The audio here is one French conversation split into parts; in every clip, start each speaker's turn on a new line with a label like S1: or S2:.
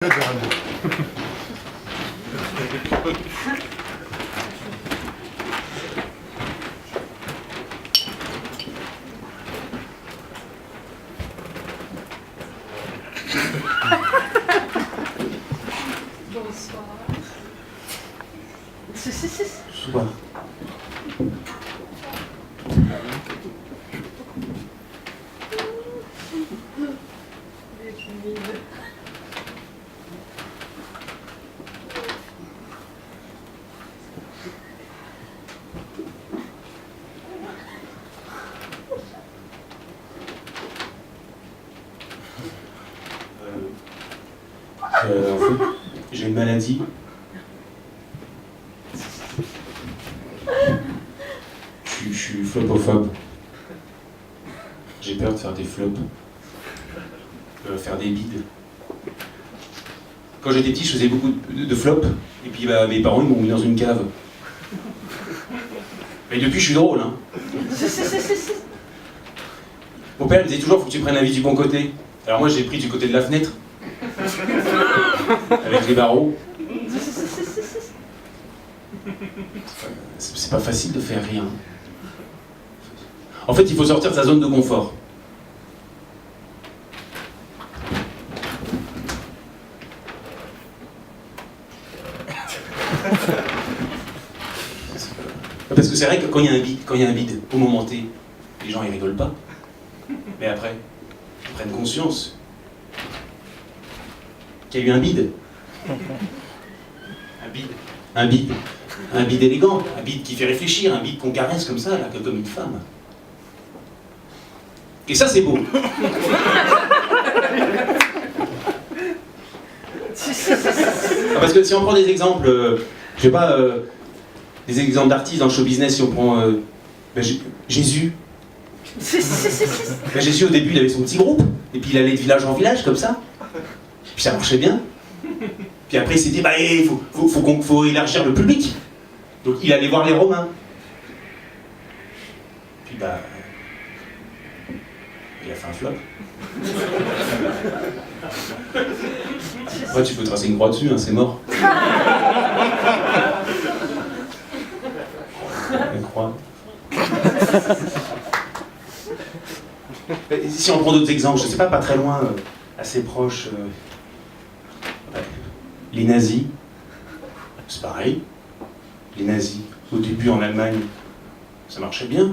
S1: Bonsoir.
S2: Bonsoir. En fait, j'ai une maladie. Je suis flopophobe. J'ai peur de faire des flops. Faire des bides. Quand j'étais petit, je faisais beaucoup de flops. Et puis mes parents ils m'ont mis dans une cave. Et depuis, je suis drôle, hein. Mon père me disait toujours, faut que tu prennes la vie du bon côté. Alors moi, j'ai pris du côté de la fenêtre. Avec les barreaux. C'est pas facile de faire rien. En fait, il faut sortir de sa zone de confort. Parce que c'est vrai que quand il y a un bide, au moment T, les gens ils rigolent pas. Mais après, ils prennent conscience qu'il y a eu un bide. Un bide élégant, un bide qui fait réfléchir, un bide qu'on caresse comme ça, là, comme une femme. Et ça, c'est beau. Parce que si on prend des exemples, je sais pas, des exemples d'artistes dans le show business, si on prend Jésus. Jésus, au début, il avait son petit groupe, et puis il allait de village en village, comme ça. Puis ça marchait bien. Puis après, il s'est dit, il faut élargir le public. Donc il allait voir les Romains. Puis il a fait un flop. Après, tu peux tracer une croix dessus, hein, c'est mort. Une croix. Si on prend d'autres exemples, je sais pas très loin, assez proche, les nazis, c'est pareil. Les nazis, au début en Allemagne, ça marchait bien.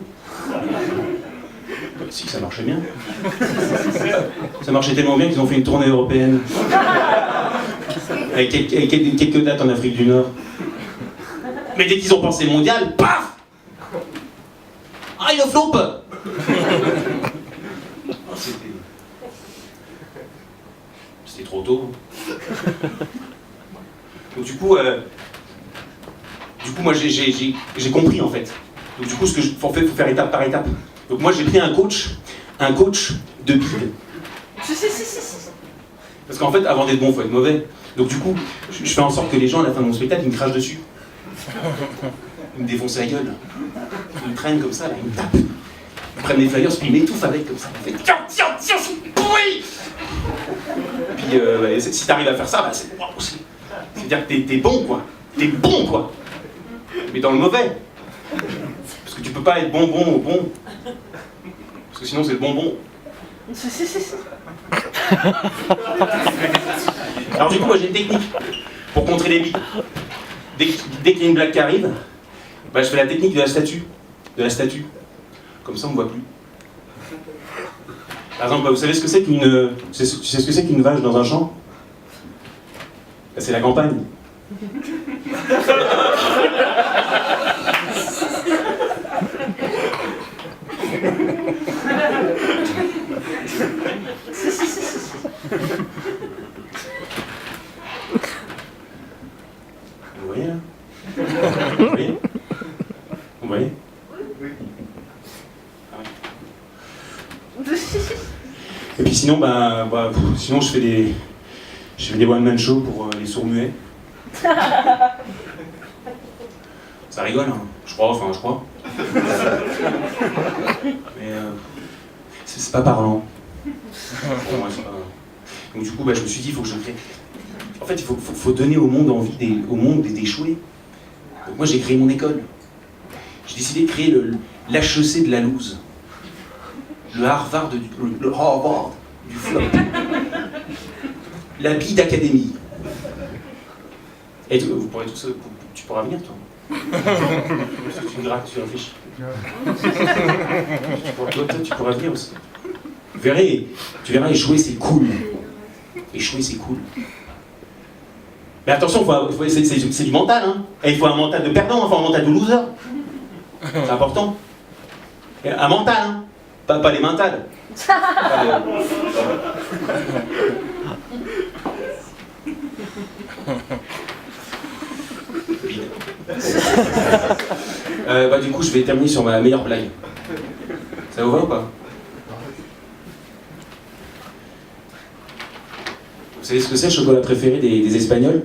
S2: Si, ça marchait bien. Ça marchait tellement bien qu'ils ont fait une tournée européenne. Avec quelques dates en Afrique du Nord. Mais dès qu'ils ont pensé mondial, paf! Ah, il a flop! C'était trop tôt. Donc du coup, moi j'ai compris en fait. Donc du coup, faut faire étape par étape. Donc moi j'ai pris un coach de bide. Parce qu'en fait, avant d'être bon, faut être mauvais. Donc du coup, je fais en sorte que les gens à la fin de mon spectacle, ils me crachent dessus. Ils me défoncent la gueule. Ils me traînent comme ça, là, ils me tapent. Ils prennent des flyers, puis ils m'étouffent avec comme ça. Ils me fait tiens, c'est pourri. Puis si t'arrives à faire ça, c'est bon aussi. C'est-à-dire que t'es bon, quoi. T'es bon, quoi. Mais dans le mauvais. Parce que tu peux pas être bon. Parce que sinon, c'est le bonbon. Alors du coup, moi j'ai une technique pour contrer les bides. Dès qu'il y a une blague qui arrive, je fais la technique de la statue. Comme ça, on ne voit plus. Par exemple, vous savez ce que c'est qu'une vache dans un champ? C'est la campagne. Vous voyez là? Vous voyez? Et puis sinon, sinon je fais des one-man shows pour les sourds-muets. Ça rigole, hein. Je crois. Mais c'est pas parlant. Pour moi, c'est pas... Donc du coup, je me suis dit, il faut que je crée. En fait, il faut donner au monde envie d'échouer. Donc moi, j'ai créé mon école. J'ai décidé de créer l'HEC de la loose. Le Harvard du flop. La Bide Academy. Et tu pourras venir, toi. Tu réfléchis. Toi, tu pourras venir aussi. Tu verras, échouer, c'est cool. Échouer, c'est cool. Mais attention, c'est du mental, hein. Et il faut un mental de perdant, il faut un mental de loser. C'est important. Et un mental, hein. Pas les mentales. Du coup, je vais terminer sur ma meilleure blague. Ça vous va ou pas? Vous savez ce que c'est le chocolat préféré des Espagnols?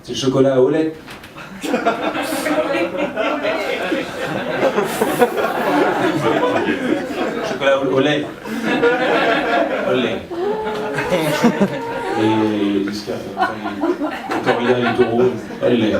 S2: C'est le chocolat au lait. Chocolat au lait. Au lait. Et les corridas et les taureaux, au lait.